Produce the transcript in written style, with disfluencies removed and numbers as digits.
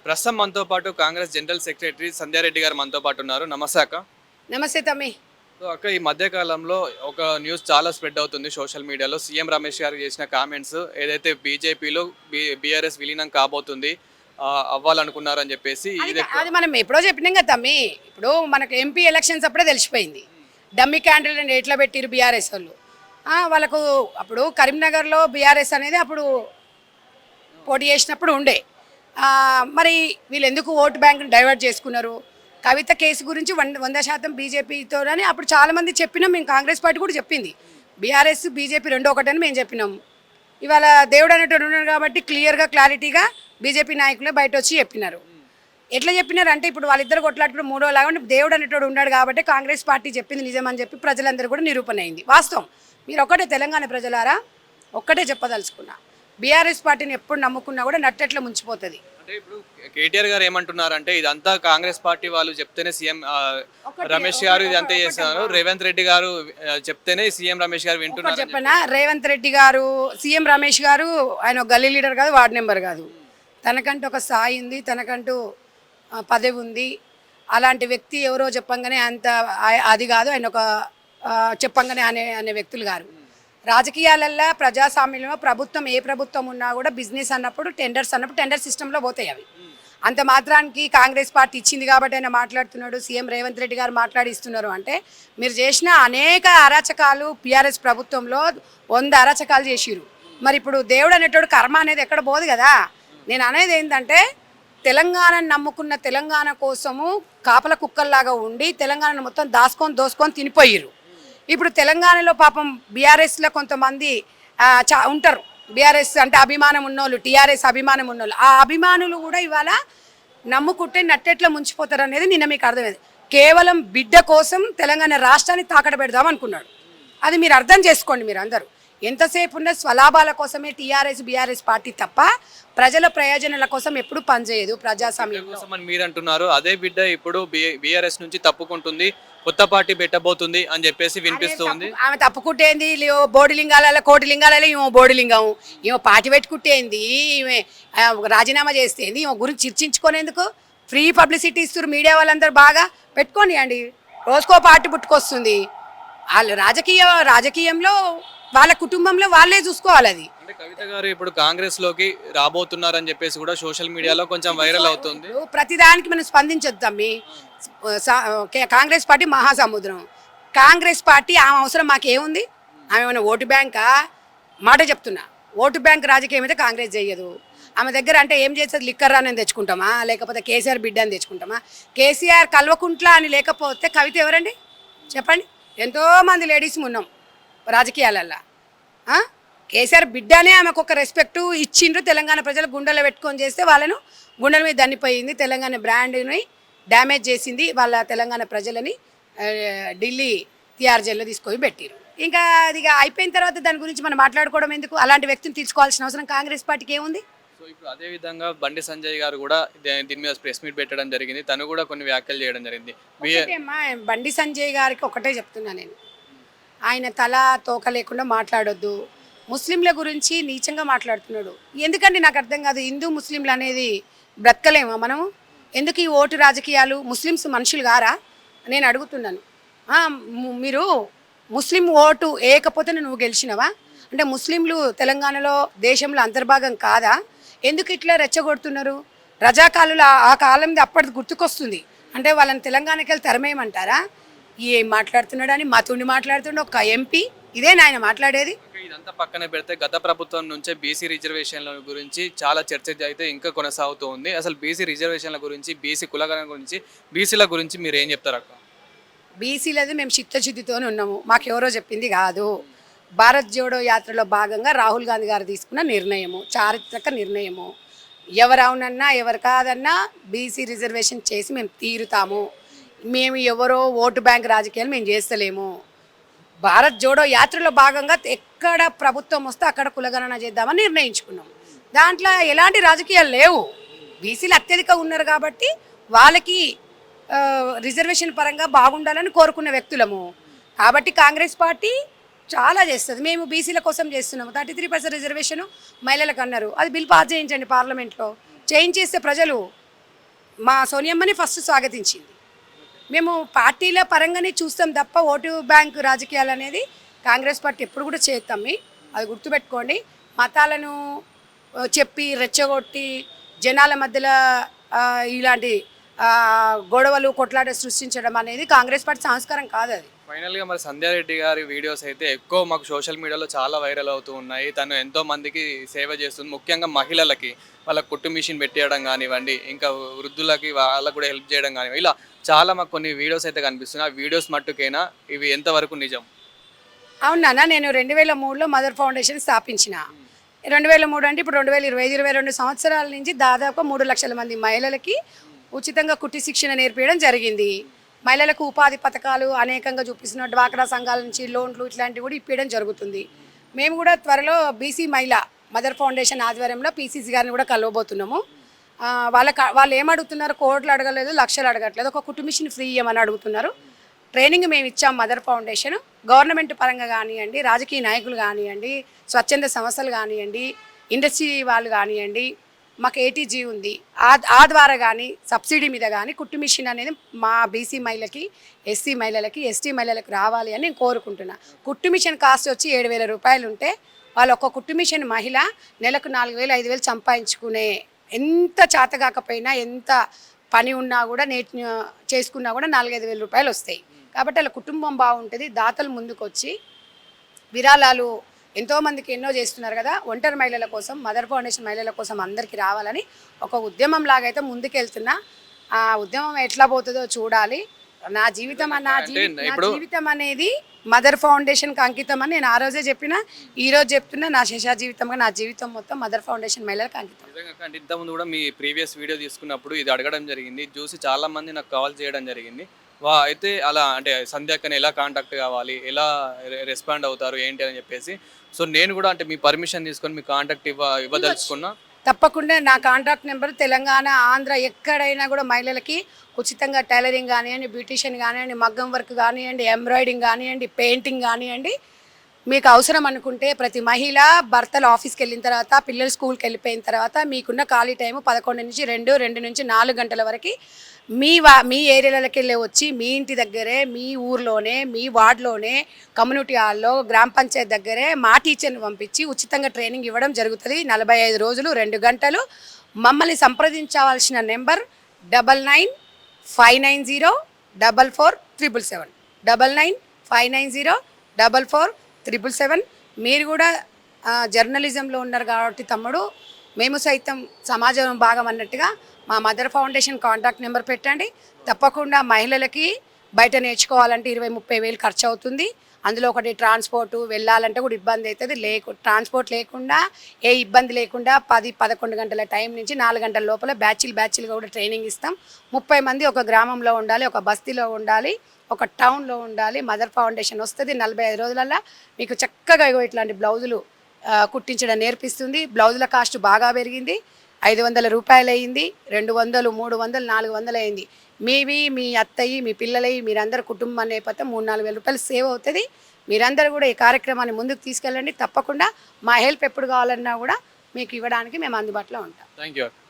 ప్రస్తుతం మనతో పాటు కాంగ్రెస్ జనరల్ సెక్రటరీ సంధ్యారెడ్డి గారు మనతో పాటు ఉన్నారు. నమస్తే అక్క. నమస్తే తమ్మి. సో అక్క, ఈ మధ్య కాలంలో ఒక న్యూస్ చాలా స్ప్రెడ్ అవుతుంది సోషల్ మీడియాలో. సీఎం రమేష్ గారు చేసిన కామెంట్స్ ఏదైతే బీజేపీలో బీఆర్ఎస్ విలీనం కాబోతుంది అవ్వాలనుకున్నారు అని చెప్పేసి అది మనం ఎప్పుడో చెప్పినాం కదా తమ్మి. ఇప్పుడు మనకు ఎంపీ ఎలక్షన్స్ అప్పుడే తెలిసిపోయింది. డమ్మీ క్యాండిడేట్ ఎట్లా పెట్టిరు బీఆర్ఎస్ వాళ్ళు. వాళ్ళకు అప్పుడు కరీంనగర్లో బీఆర్ఎస్ అనేది అప్పుడు పోటీ చేసినప్పుడు ఉండే. మరి వీళ్ళు ఎందుకు ఓటు బ్యాంక్ని డైవర్ట్ చేసుకున్నారు? కవిత కేసు గురించి 100% బీజేపీతో అని అప్పుడు చాలామంది చెప్పినాం. మేము కాంగ్రెస్ పార్టీ కూడా చెప్పింది బీఆర్ఎస్ బీజేపీ రెండు ఒకటని మేము చెప్పినాం. ఇవాళ దేవుడు అనేటోడు ఉన్నాడు కాబట్టి క్లియర్గా క్లారిటీగా బీజేపీ నాయకులే బయట వచ్చి చెప్పినారు. ఎట్లా చెప్పినారు అంటే ఇప్పుడు వాళ్ళిద్దరు కొట్లాడుకుని మూడో లాగా దేవుడు అనేటోడు ఉన్నాడు కాబట్టి కాంగ్రెస్ పార్టీ చెప్పింది నిజమని చెప్పి ప్రజలందరూ కూడా నిరూపణ అయింది. వాస్తవం. మీరు ఒక్కటే తెలంగాణ ప్రజలారా ఒక్కటే చెప్పదలుచుకున్నా, బీఆర్ఎస్ పార్టీని ఎప్పుడు నమ్ముకున్నా కూడా నట్టెట్లా ముంచిపోతుంది. అంటే ఇప్పుడు కేటీఆర్ గారు ఏమంటున్నారంటే ఇదంతా కాంగ్రెస్ పార్టీ వాళ్ళు చెప్తేనే సీఎం రమేష్ గారు ఇదంతా చేస్తున్నారు, రేవంత్ రెడ్డి గారు చెప్తేనే సీఎం రమేష్ గారు వింటున్నారు. చెప్పనా, రేవంత్ రెడ్డి గారు సీఎం రమేష్ గారు ఆయన గల్లీ లీడర్ కాదు, వార్డు నెంబర్ కాదు. తనకంటూ ఒక స్థాయి ఉంది, తనకంటూ పదవి ఉంది. అలాంటి వ్యక్తి ఎవరో చెప్పంగానే అంత అది కాదు. ఆయన ఒక చెప్పంగానే అనే వ్యక్తులు గారు. రాజకీయాలల్లో ప్రజాస్వామ్యంలో ప్రభుత్వం ఏ ప్రభుత్వం ఉన్నా కూడా బిజినెస్ అన్నప్పుడు టెండర్ సిస్టంలో పోతాయి అవి. అంత మాత్రానికి కాంగ్రెస్ పార్టీ ఇచ్చింది కాబట్టి ఆయన మాట్లాడుతున్నాడు, సీఎం రేవంత్ రెడ్డి గారు మాట్లాడిస్తున్నారు అంటే మీరు చేసిన అనేక అరాచకాలు బీఆర్ఎస్ ప్రభుత్వంలో 100 అరాచకాలు చేసిరు. మరి ఇప్పుడు దేవుడు అనేటోడు కర్మ అనేది ఎక్కడ పోదు కదా. నేను అనేది ఏంటంటే తెలంగాణను నమ్ముకున్న తెలంగాణ కోసము కాపల కుక్కల్లాగా ఉండి తెలంగాణను మొత్తం దోసుకొని తినిపోయిరు. ఇప్పుడు తెలంగాణలో పాపం బీఆర్ఎస్లో కొంతమంది ఉంటారు. బీఆర్ఎస్ అంటే అభిమానం ఉన్నోళ్ళు, టీఆర్ఎస్ అభిమానం ఉన్నోళ్ళు, ఆ అభిమానులు కూడా ఇవాళ నమ్ముకుంటే నట్టెట్లా ముంచిపోతారు అనేది నిన్న మీకు అర్థమైంది. కేవలం బిడ్డ కోసం తెలంగాణ రాష్ట్రాన్ని తాకట పెడదాం అనుకున్నాడు. అది మీరు అర్థం చేసుకోండి. మీరు అందరూ ఎంతసేపు ఉన్న స్వలాభాల కోసమే టీఆర్ఎస్ బీఆర్ఎస్ పార్టీ తప్ప ప్రజల ప్రయోజనాల కోసం ఎప్పుడు పనిచేయదు. ప్రజాస్వామ్యం కోసం అని మీరు అంటున్నారు. అదే బిడ్డ ఇప్పుడు బీఆర్ఎస్ నుంచి తప్పుకుంటుంది, కొత్త పార్టీ పెట్టబోతుంది అని చెప్పేసి వినిపిస్తుంది. ఆమె తప్పుకుంటేంది, బోడిలింగాల కోటిలింగాలలో ఈమె బోడిలింగం, ఈమె పార్టీ పెట్టుకుంటేంది, ఈమె రాజీనామా చేస్తేంది, ఈమె గురించి చర్చించుకునేందుకు ఫ్రీ పబ్లిసిటీ ఇస్తారు మీడియా వాళ్ళందరూ. బాగా పెట్టుకోండి అండి, రోజుకో పార్టీ పుట్టుకొస్తుంది. వాళ్ళు రాజకీయంలో వాళ్ళ కుటుంబంలో వాళ్ళే చూసుకోవాలి. అది అంటే కవిత గారు ఇప్పుడు కాంగ్రెస్ లోకి రాబోతున్నారు అని చెప్పేసి కూడా సోషల్ మీడియాలో కొంచెం వైరల్ అవుతుంది. ప్రతిదానికి మనం స్పందించొద్దాం. కాంగ్రెస్ పార్టీ మహాసముద్రం. కాంగ్రెస్ పార్టీ ఆమె అవసరం మాకేముంది? ఆమె ఏమైనా ఓటు బ్యాంకా? మాట చెప్తున్నా, ఓటు బ్యాంక్ రాజకీయం అయితే కాంగ్రెస్ చేయదు. ఆమె దగ్గర అంటే ఏం చేస్తుంది? లిక్కర్ రాని తెచ్చుకుంటామా, లేకపోతే కేసీఆర్ బిడ్డ అని తెచ్చుకుంటామా? కేసీఆర్ కల్వకుంట్ల అని లేకపోతే కవిత ఎవరండి చెప్పండి? ఎంతోమంది లేడీస్ ఉన్నాం రాజకీయాలల్లో. కేసీఆర్ బిడ్డనే ఆమెకు ఒక రెస్పెక్ట్ ఇచ్చిండ్రు. తెలంగాణ ప్రజలు గుండెలో పెట్టుకొని చేస్తే వాళ్ళను గుండెల మీద దన్నిపోయింది. తెలంగాణ బ్రాండ్ని డ్యామేజ్ చేసింది. వాళ్ళ తెలంగాణ ప్రజలని ఢిల్లీ తిహార్ జైల్లో తీసుకొని పెట్టిరు. ఇంకా అది అయిపోయిన తర్వాత దాని గురించి మనం మాట్లాడుకోవడం ఎందుకు? అలాంటి వ్యక్తిని తీసుకోవాల్సిన అవసరం కాంగ్రెస్ పార్టీకి ఏముంది? సో ఇప్పుడు అదే విధంగా బండి సంజయ్ గారు కూడా దీని మీద ప్రెస్ మీట్ పెట్టడం జరిగింది. తను కూడా కొన్ని వ్యాఖ్యలు చేయడం జరిగింది. బండి సంజయ్ గారికి ఒకటే చెప్తున్నా నేను, ఆయన తల తోక లేకుండా మాట్లాడొద్దు. ముస్లింల గురించి నీచంగా మాట్లాడుతున్నాడు. ఎందుకంటే నాకు అర్థం కాదు. హిందూ ముస్లింలు అనేది బ్రతకలేమా మనము? ఎందుకు ఈ ఓటు రాజకీయాలు? ముస్లిమ్స్ మనుషులు గారా నేను అడుగుతున్నాను. మీరు ముస్లిం ఓటు వేయకపోతే నువ్వు గెలిచినవా? అంటే ముస్లింలు తెలంగాణలో దేశంలో అంతర్భాగం కాదా? ఎందుకు ఇట్లా రెచ్చగొడుతున్నారు? రజాకాలు ఆ కాలంది అప్పటిది గుర్తుకొస్తుంది. అంటే వాళ్ళని తెలంగాణకి వెళ్ళి తరమేయమంటారా? ఏం మాట్లాడుతున్నాడని మతుండి మాట్లాడుతుండే ఒక ఎంపీ. ఇదే నాయన మాట్లాడేది. ఇదంతా పక్కన పెడితే గత ప్రభుత్వం నుంచే బీసీ రిజర్వేషన్ల గురించి చాలా చర్చ అయితే ఇంకా కొనసాగుతూ ఉంది. అసలు బీసీ రిజర్వేషన్ల గురించి, బీసీ కులగణన గురించి, బీసీల గురించి మీరు ఏం చెప్తారు అక్క? బీసీలది మేము చిత్తశుద్ధితోనే ఉన్నాము. మాకెవరో చెప్పింది కాదు. భారత్ జోడో యాత్రలో భాగంగా రాహుల్ గాంధీ గారు తీసుకున్న నిర్ణయము, చారిత్రక నిర్ణయము. ఎవరు అవునన్నా ఎవరు కాదన్నా బీసీ రిజర్వేషన్ చేసి మేము తీరుతాము. మేము ఎవరో ఓటు బ్యాంక్ రాజకీయాలు మేము చేస్తలేము. భారత్ జోడో యాత్రలో భాగంగా ఎక్కడ ప్రభుత్వం వస్తే అక్కడ కులగణన చేద్దామని నిర్ణయించుకున్నాం. దాంట్లో ఎలాంటి రాజకీయాలు లేవు. బీసీలు అత్యధికంగా ఉన్నారు కాబట్టి వాళ్ళకి రిజర్వేషన్ పరంగా బాగుండాలని కోరుకున్న వ్యక్తులము. కాబట్టి కాంగ్రెస్ పార్టీ చాలా చేస్తుంది. మేము బీసీల కోసం చేస్తున్నాము. 33% రిజర్వేషన్ మహిళలకు అన్నారు. అది బిల్ పాస్ చేయించండి పార్లమెంట్లో. చేయించేస్తే ప్రజలు మా సోనియమ్మని ఫస్ట్ స్వాగతించింది. మేము పార్టీల పరంగానే చూస్తాం తప్ప ఓటు బ్యాంకు రాజకీయాలు అనేది కాంగ్రెస్ పార్టీ ఎప్పుడు కూడా చేస్తాం. అది గుర్తుపెట్టుకోండి. మతాలను చెప్పి రెచ్చగొట్టి జనాల మధ్యలో ఇలాంటి గొడవలు కొట్లాట సృష్టించడం అనేది కాంగ్రెస్ పార్టీ సంస్కారం కాదు. అది ఫైనల్గా మరి సంధ్యారెడ్డి గారి వీడియోస్ అయితే ఎక్కువ మాకు సోషల్ మీడియాలో చాలా వైరల్ అవుతూ ఉన్నాయి. తను ఎంతో మందికి సేవ చేస్తుంది, ముఖ్యంగా మహిళలకి వాళ్ళ కుట్టు మిషన్ పెట్టేయడం కానివ్వండి, ఇంకా వృద్ధులకి వాళ్ళకు కూడా హెల్ప్ చేయడం కానివ్వండి, ఇలా చాలా మాకు కొన్ని వీడియోస్ అయితే కనిపిస్తున్నాయి. ఆ వీడియోస్ మట్టుకైనా ఇవి ఎంతవరకు నిజం? అవునా, నేను 2003లో మదర్ ఫౌండేషన్ స్థాపించిన. 2003 అంటే ఇప్పుడు 2022 సంవత్సరాల నుంచి దాదాపు 3 లక్షల మంది మహిళలకి ఉచితంగా కుట్టి శిక్షణ నేర్పించడం జరిగింది. మహిళలకు ఉపాధి పథకాలు అనేకంగా చూపిస్తున్న డ్వాక్రా సంఘాల నుంచి లోన్లు ఇట్లాంటివి కూడా ఇప్పించడం జరుగుతుంది. మేము కూడా త్వరలో బీసీ మహిళ మదర్ ఫౌండేషన్ ఆధ్వర్యంలో పీసీసీ గారిని కూడా కలవబోతున్నాము. వాళ్ళు ఏమడుగుతున్నారు, కోట్లు అడగలేదు, లక్షలు అడగట్లేదు, ఒక కుట్టు మిషన్ ఫ్రీ ఇవ్వమని అడుగుతున్నారు. ట్రైనింగ్ మేము ఇచ్చాం. మదర్ ఫౌండేషన్ గవర్నమెంట్ పరంగా కానివ్వండి, రాజకీయ నాయకులు కానివ్వండి, స్వచ్ఛంద సంస్థలు కానివ్వండి, ఇండస్ట్రీ వాళ్ళు కానివ్వండి, మాకు ఏటీజీ ఉంది. ఆ ద్వారా కానీ సబ్సిడీ మీద కానీ కుట్టు మిషన్ అనేది మా బీసీ మహిళలకి, ఎస్సీ మహిళలకి, ఎస్టీ మహిళలకు రావాలి అని నేను కోరుకుంటున్నా. కుట్టు మిషన్ కాస్ట్ వచ్చి 7,000 రూపాయలు ఉంటే వాళ్ళు ఒక్క కుట్టు మిషన్ మహిళ నెలకు 4,000 5,000 సంపాదించుకునే, ఎంత చేతగాకపోయినా ఎంత పని ఉన్నా కూడా చేసుకున్నా కూడా 4,000-5,000 రూపాయలు వస్తాయి. కాబట్టి వాళ్ళ కుటుంబం బాగుంటుంది. దాతలు ముందుకు వచ్చి విరాళాలు ఎంతోమందికి ఎన్నో చేస్తున్నారు కదా, ఒంటరి మహిళల కోసం, మదర్ ఫౌండేషన్ మహిళల కోసం అందరికీ రావాలని ఒక ఉద్యమం లాగా అయితే ముందుకెళ్తున్నా. ఆ ఉద్యమం ఎట్లా పోతుందో చూడాలి. నా జీవితం అనేది మదర్ ఫౌండేషన్కి అంకితం అని నేను ఆ రోజే చెప్పిన, ఈ రోజు చెప్తున్నా. నా శేష జీవితంగా నా జీవితం మొత్తం మదర్ ఫౌండేషన్ మహిళలకు అంకితం. అంటే ఇంతకుముందు కూడా మీ ప్రీవియస్ వీడియో తీసుకున్నప్పుడు ఇది అడగడం జరిగింది, చూసి చాలా మంది నాకు కాల్ చేయడం జరిగింది. అయితే అలా అంటే సంధ్యాకని ఎలా కాంటాక్ట్ కావాలి, ఎలా రెస్పాండ్ అవుతారు ఏంటి అని చెప్పేసి. సో నేను కూడా అంటే మీ పర్మిషన్ తీసుకొని మీ కాంటాక్ట్ ఇవ్వదలుచుకున్నా. తప్పకుండా నా కాంటాక్ట్ నెంబర్ తెలంగాణ, ఆంధ్ర ఎక్కడైనా కూడా మహిళలకి ఉచితంగా టైలరింగ్ కానివ్వండి, బ్యూటిషియన్ కానివ్వండి, మగ్గం వర్క్ కానివ్వండి, ఎంబ్రాయిడింగ్ కానివ్వండి, పెయింటింగ్ కానివ్వండి, మీకు అవసరం అనుకుంటే ప్రతి మహిళ భర్తలు ఆఫీస్కి వెళ్ళిన తర్వాత, పిల్లలు స్కూల్కి వెళ్ళిపోయిన తర్వాత మీకున్న ఖాళీ టైము 11 నుంచి 2 నుంచి 4 గంటల వరకు మీ ఏరియాలకి వెళ్ళి వచ్చి మీ ఇంటి దగ్గరే, మీ ఊర్లోనే, మీ వార్డులోనే, కమ్యూనిటీ హాల్లో, గ్రామ పంచాయతీ దగ్గరే మా టీచర్ని పంపించి ఉచితంగా ట్రైనింగ్ ఇవ్వడం జరుగుతుంది. 45 రోజులు 2 గంటలు. మమ్మల్ని సంప్రదించవలసిన నెంబర్ 9959044777 9959044777. మీరు కూడా జర్నలిజంలో ఉన్నారు కాబట్టి తమ్ముడు, మేము సైతం సమాజం భాగం అన్నట్టుగా మా మదర్ ఫౌండేషన్ కాంటాక్ట్ నెంబర్ పెట్టండి. తప్పకుండా మహిళలకి బయట నేర్చుకోవాలంటే 20-30 వేలు ఖర్చు అవుతుంది. అందులో ఒకటి ట్రాన్స్పోర్టు, వెళ్ళాలంటే కూడా ఇబ్బంది అవుతుంది. ట్రాన్స్పోర్ట్ లేకుండా ఏ ఇబ్బంది లేకుండా 10-11 గంటల టైం నుంచి 4 గంటల లోపల బ్యాచ్లుగా కూడా ట్రైనింగ్ ఇస్తాం. 30 మంది ఒక గ్రామంలో ఉండాలి, ఒక బస్తీలో ఉండాలి, ఒక టౌన్లో ఉండాలి. మదర్ ఫౌండేషన్ వస్తుంది. 45 రోజులల్లో మీకు చక్కగా ఇట్లాంటి బ్లౌజులు కుట్టించడం నేర్పిస్తుంది. బ్లౌజుల కాస్ట్ బాగా పెరిగింది. 500 రూపాయలు అయింది, 200, 300, 400 అయింది. మీవి, మీ అత్తయ్యి, మీ పిల్లలవి, మీరందరూ కుటుంబం అయిపోతే 3-4 వేల రూపాయలు సేవ్ అవుతుంది. మీరందరూ కూడా ఈ కార్యక్రమాన్ని ముందుకు తీసుకెళ్ళండి. తప్పకుండా మా హెల్ప్ ఎప్పుడు కావాలన్నా కూడా మీకు ఇవ్వడానికి మేము అందుబాటులో ఉంటాం. Thank you.